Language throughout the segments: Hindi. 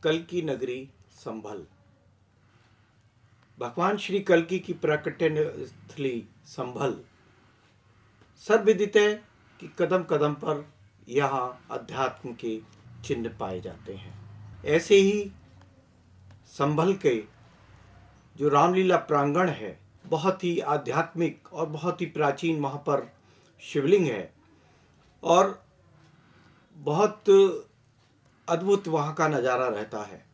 कल्की नगरी संभल। भगवान श्री कल्की की प्रकटन स्थली संभल। सर्वविदित है कि कदम कदम पर यहाँ अध्यात्म के चिन्ह पाए जाते हैं। ऐसे ही संभल के जो रामलीला प्रांगण है, बहुत ही आध्यात्मिक और बहुत ही प्राचीन वहाँ पर शिवलिंग है और बहुत अद्भुत वहाँ का नज़ारा रहता है।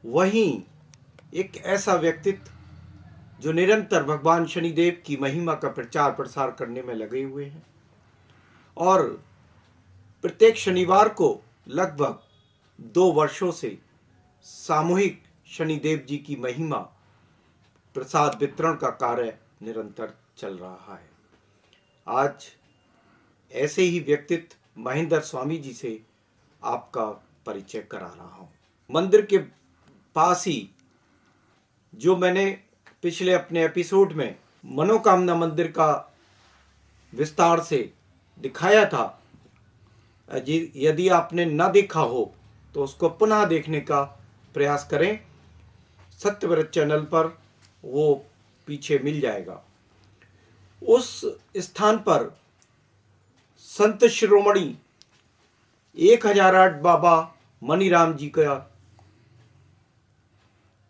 वहीं एक ऐसा व्यक्तित्व जो निरंतर भगवान शनिदेव की महिमा का प्रचार प्रसार करने में लगे हुए हैं और प्रत्येक शनिवार को लगभग 2 वर्षों से सामूहिक शनिदेव जी की महिमा प्रसाद वितरण का कार्य निरंतर चल रहा है। आज ऐसे ही व्यक्तित्व महेंद्र स्वामी जी से आपका परिचय करा रहा हूँ। मंदिर के पास ही जो मैंने पिछले अपने एपिसोड में मनोकामना मंदिर का विस्तार से दिखाया था, यदि आपने न देखा हो तो उसको पुनः देखने का प्रयास करें। सत्यव्रत चैनल पर वो पीछे मिल जाएगा। उस स्थान पर संत शिरोमणि 1008 बाबा मनीराम जी का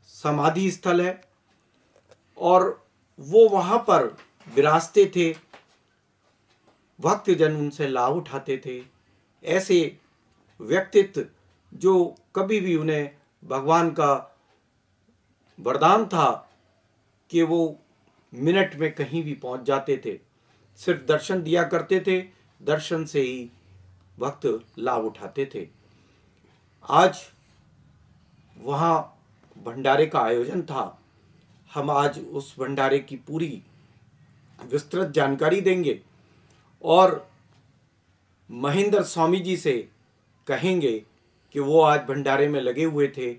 समाधि स्थल है और वो वहाँ पर विराजते थे। भक्तजन उनसे लाभ उठाते थे। ऐसे व्यक्तित्व जो कभी भी उन्हें भगवान का वरदान था कि वो मिनट में कहीं भी पहुंच जाते थे, सिर्फ दर्शन दिया करते थे, दर्शन से ही भक्त लाभ उठाते थे। आज वहाँ भंडारे का आयोजन था। हम आज उस भंडारे की पूरी विस्तृत जानकारी देंगे और महेंद्र स्वामी जी से कहेंगे कि वो आज भंडारे में लगे हुए थे,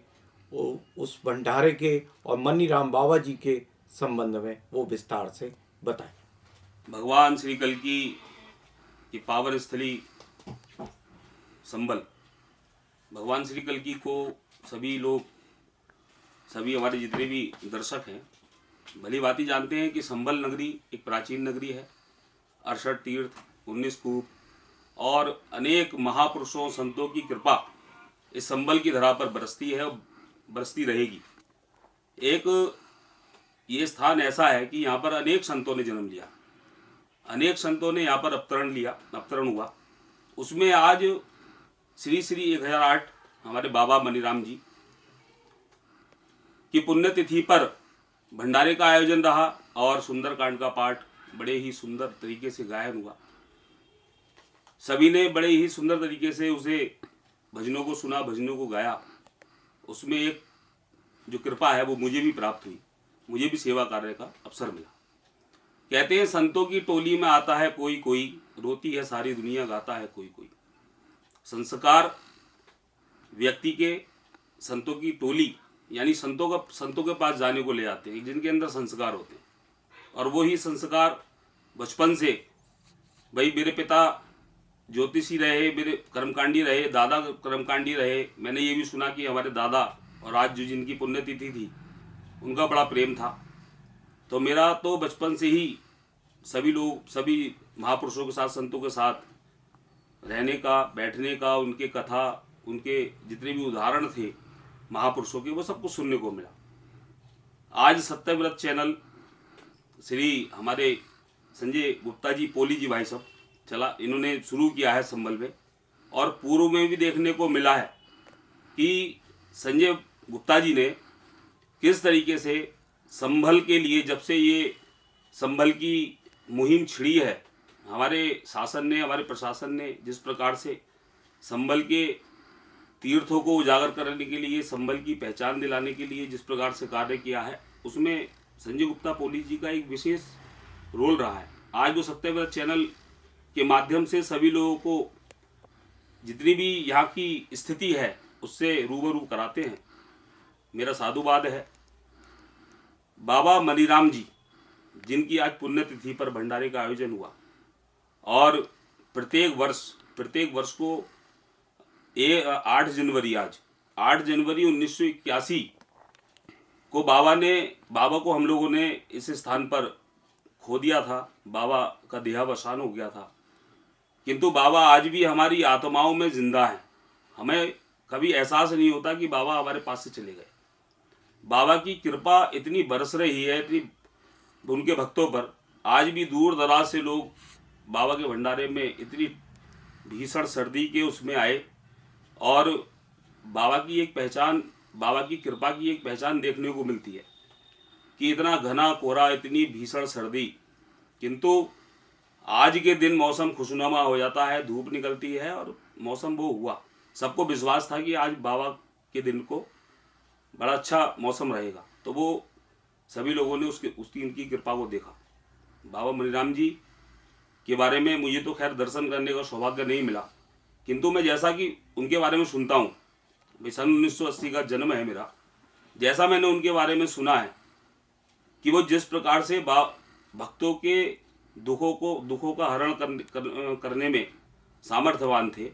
वो उस भंडारे के और मनीराम बाबा जी के संबंध में वो विस्तार से बताएं। भगवान श्री कल्की की पावन स्थली संभल। भगवान श्री कल्की को सभी लोग, सभी हमारे जितने भी दर्शक हैं भली भांति जानते हैं कि संभल नगरी एक प्राचीन नगरी है। 68 तीर्थ, 19 कूप और अनेक महापुरुषों संतों की कृपा इस संभल की धरा पर बरसती है और बरसती रहेगी। एक ये स्थान ऐसा है कि यहाँ पर अनेक संतों ने जन्म लिया, अनेक संतों ने यहाँ पर अवतरण हुआ। उसमें आज श्री 1008 हमारे बाबा मनीराम जी की पुण्यतिथि पर भंडारे का आयोजन रहा और सुंदरकांड का पाठ बड़े ही सुंदर तरीके से गायन हुआ। सभी ने बड़े ही सुंदर तरीके से उसे भजनों को सुना, भजनों को गाया। उसमें एक जो कृपा है वो मुझे भी प्राप्त हुई, मुझे भी सेवा कार्य का अवसर मिला। कहते हैं संतों की टोली में आता है कोई कोई, रोती है सारी दुनिया गाता है कोई कोई। संस्कार व्यक्ति के संतों की टोली यानी संतों के पास जाने को ले आते हैं जिनके अंदर संस्कार होते हैं। और वो ही संस्कार बचपन से, भाई मेरे पिता ज्योतिषी रहे, मेरे कर्मकांडी रहे, दादा कर्मकांडी रहे। मैंने ये भी सुना कि हमारे दादा और आज जो जिनकी पुण्यतिथि थी उनका बड़ा प्रेम था। तो मेरा तो बचपन से ही सभी लोग, सभी महापुरुषों के साथ, संतों के साथ रहने का, बैठने का, उनके कथा, उनके जितने भी उदाहरण थे महापुरुषों के, वो सब कुछ सुनने को मिला। आज सत्यव्रत चैनल श्री हमारे संजय गुप्ता जी, पोली जी भाई साहब चला, इन्होंने शुरू किया है संभल में। और पूर्व में भी देखने को मिला है कि संजय गुप्ता जी ने किस तरीके से संभल के लिए, जब से ये संभल की मुहिम छिड़ी है, हमारे शासन ने, हमारे प्रशासन ने जिस प्रकार से संभल के तीर्थों को उजागर करने के लिए, संभल की पहचान दिलाने के लिए जिस प्रकार से कार्य किया है, उसमें संजय गुप्ता पोली जी का एक विशेष रोल रहा है। आज वो सत्यव्रत चैनल के माध्यम से सभी लोगों को जितनी भी यहाँ की स्थिति है उससे रूबरू कराते हैं। मेरा साधुवाद है बाबा मनीराम जी, जिनकी आज पुण्यतिथि पर भंडारे का आयोजन हुआ और प्रत्येक वर्ष को 8 जनवरी आज 8 जनवरी 1981 को बाबा को हम लोगों ने इस स्थान पर खो दिया था। बाबा का देहावसान हो गया था, किंतु बाबा आज भी हमारी आत्माओं में जिंदा हैं। हमें कभी एहसास नहीं होता कि बाबा हमारे पास से चले गए। बाबा की कृपा इतनी बरस रही है, इतनी उनके भक्तों पर। आज भी दूर दराज से लोग बाबा के भंडारे में इतनी भीषण सर्दी के उसमें आए, और बाबा की एक पहचान, बाबा की कृपा की एक पहचान देखने को मिलती है कि इतना घना कोहरा, इतनी भीषण सर्दी, किंतु आज के दिन मौसम खुशनुमा हो जाता है, धूप निकलती है और मौसम वो हुआ। सबको विश्वास था कि आज बाबा के दिन को बड़ा अच्छा मौसम रहेगा, तो वो सभी लोगों ने उसकी इनकी कृपा को देखा। बाबा मनीराम जी के बारे में मुझे तो खैर दर्शन करने का सौभाग्य नहीं मिला, किंतु मैं जैसा कि उनके बारे में सुनता हूँ, भाई सन 1980 का जन्म है मेरा, जैसा मैंने उनके बारे में सुना है कि वो जिस प्रकार से भक्तों के दुखों का हरण करने में सामर्थ्यवान थे,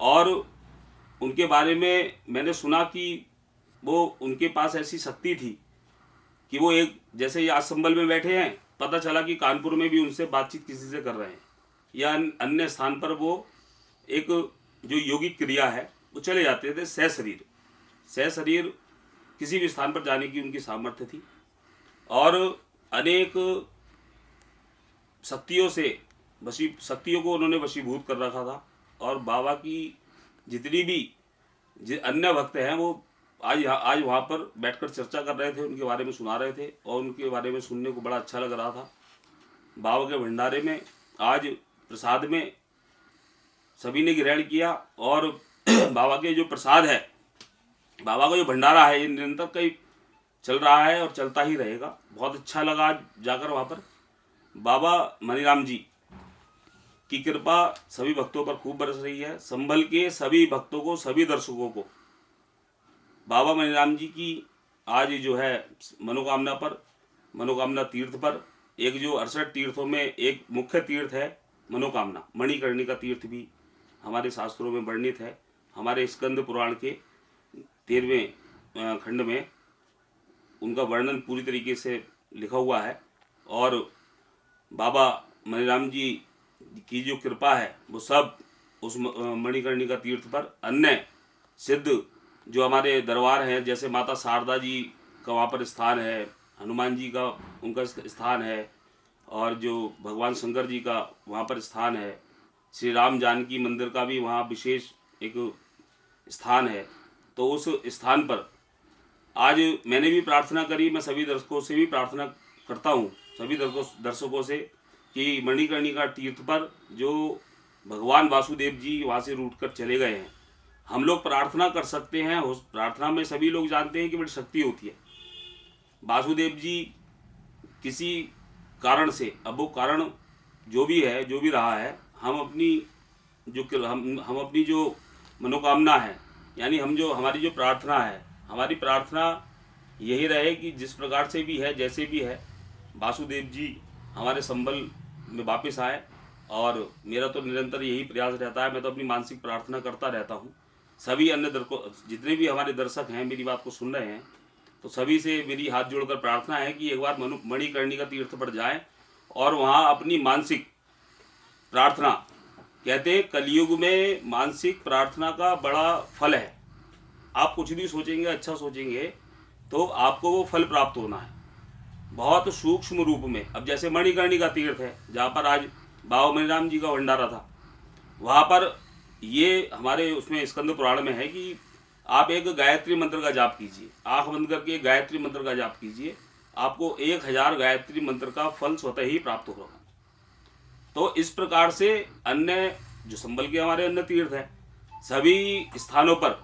और उनके बारे में मैंने सुना कि वो उनके पास ऐसी शक्ति थी कि वो एक, जैसे ये आज संभल में बैठे हैं, पता चला कि कानपुर में भी उनसे बातचीत किसी से कर रहे हैं, या अन्य स्थान पर वो एक जो योगिक क्रिया है वो चले जाते थे। सशरीर किसी भी स्थान पर जाने की उनकी सामर्थ्य थी, और अनेक शक्तियों को उन्होंने वशीभूत कर रखा था। और बाबा की जितनी भी अन्य भक्त हैं वो आज वहाँ पर बैठकर चर्चा कर रहे थे, उनके बारे में सुना रहे थे, और उनके बारे में सुनने को बड़ा अच्छा लग रहा था। बाबा के भंडारे में आज प्रसाद में सभी ने ग्रहण किया, और बाबा के जो प्रसाद है, बाबा का जो भंडारा है, ये निरंतर कहीं चल रहा है और चलता ही रहेगा। बहुत अच्छा लगा आज जाकर वहाँ पर। बाबा मनीराम जी की कृपा सभी भक्तों पर खूब बरस रही है। संभल के सभी भक्तों को, सभी दर्शकों को बाबा मनीराम जी की आज जो है मनोकामना तीर्थ पर, एक जो 68 तीर्थों में एक मुख्य तीर्थ है मनोकामना, मणिकर्णिका तीर्थ भी हमारे शास्त्रों में वर्णित है। हमारे स्कंद पुराण के 13वें खंड में उनका वर्णन पूरी तरीके से लिखा हुआ है, और बाबा मनीराम जी की जो कृपा है वो सब उस मणिकर्णिका तीर्थ पर। अन्य सिद्ध जो हमारे दरबार हैं, जैसे माता शारदा जी का वहाँ पर स्थान है, हनुमान जी का उनका स्थान है, और जो भगवान शंकर जी का वहाँ पर स्थान है, श्री राम जानकी मंदिर का भी वहाँ विशेष एक स्थान है। तो उस स्थान पर आज मैंने भी प्रार्थना करी, मैं सभी दर्शकों से भी प्रार्थना करता हूँ, सभी दर्शकों से, कि मणिकर्णिका तीर्थ पर जो भगवान वासुदेव जी वहाँ से रूठ कर चले गए हैं, हम लोग प्रार्थना कर सकते हैं। उस प्रार्थना में सभी लोग जानते हैं कि बड़ी शक्ति होती है। वासुदेव जी किसी कारण से, अब वो कारण जो भी है, जो भी रहा है, हम अपनी जो मनोकामना है, यानी हमारी जो प्रार्थना है, हमारी प्रार्थना यही रहे कि जिस प्रकार से भी है, जैसे भी है, वासुदेव जी हमारे संबल में वापस आए। और मेरा तो निरंतर यही प्रयास रहता है, मैं तो अपनी मानसिक प्रार्थना करता रहता हूँ। सभी अन्य जितने भी हमारे दर्शक हैं मेरी बात को सुन रहे हैं, तो सभी से मेरी हाथ जोड़कर प्रार्थना है कि एक बार मणिकर्णिका तीर्थ पर जाएं और वहाँ अपनी मानसिक प्रार्थना, कहते हैं कलयुग में मानसिक प्रार्थना का बड़ा फल है। आप कुछ भी सोचेंगे, अच्छा सोचेंगे, तो आपको वो फल प्राप्त होना है बहुत सूक्ष्म रूप में। अब जैसे मणिकर्णिका तीर्थ है, जहाँ पर आज बाबा मनीराम जी का भंडारा था, वहाँ पर ये हमारे उसमें स्कंद पुराण में है कि आप एक गायत्री मंत्र का जाप कीजिए, आंख बंद करके गायत्री मंत्र का जाप कीजिए, आपको 1000 गायत्री मंत्र का फल स्वतः ही प्राप्त होगा। तो इस प्रकार से अन्य जो संबल के हमारे अन्य तीर्थ हैं, सभी स्थानों पर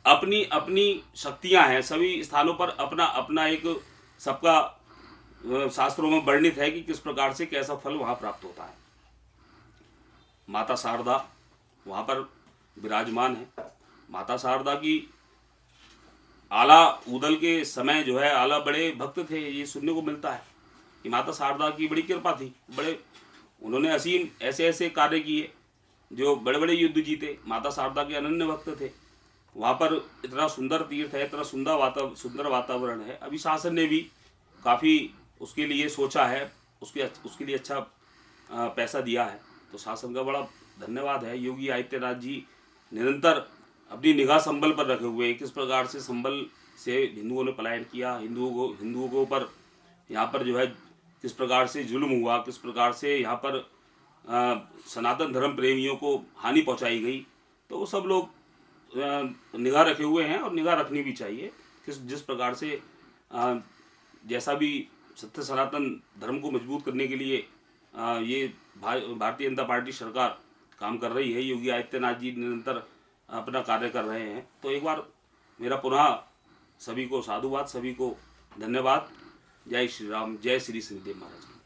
अपनी अपनी शक्तियां हैं, सभी स्थानों पर अपना अपना एक सबका शास्त्रों में वर्णित है कि किस प्रकार से कैसा फल वहाँ प्राप्त होता है। माता शारदा वहाँ पर विराजमान है। माता शारदा की आला उदल के समय जो है आला बड़े भक्त थे, ये सुनने को मिलता है कि माता शारदा की बड़ी कृपा थी। बड़े उन्होंने असीम ऐसे ऐसे कार्य किए, जो बड़े बड़े युद्ध जीते। माता शारदा के अनन्य भक्त थे। वहाँ पर इतना सुंदर तीर्थ है, इतना सुंदर वातावरण है। अभी शासन ने भी काफ़ी उसके लिए सोचा है, उसके लिए अच्छा पैसा दिया है, तो शासन का बड़ा धन्यवाद है। योगी आदित्यनाथ जी निरंतर अपनी निगाह संभल पर रखे हुए हैं। किस प्रकार से संभल से हिंदुओं ने पलायन किया, हिंदुओं को पर यहाँ पर जो है किस प्रकार से जुल्म हुआ, किस प्रकार से यहाँ पर सनातन धर्म प्रेमियों को हानि पहुँचाई गई, तो वो सब लोग निगाह रखे हुए हैं और निगाह रखनी भी चाहिए। जिस प्रकार से जैसा भी सत्य सनातन धर्म को मजबूत करने के लिए ये भारतीय जनता पार्टी सरकार काम कर रही है, योगी आदित्यनाथ जी निरंतर अपना कार्य कर रहे हैं। तो एक बार मेरा पुनः सभी को साधुवाद, सभी को धन्यवाद। जय श्री राम, जय श्री शनिदेव महाराज।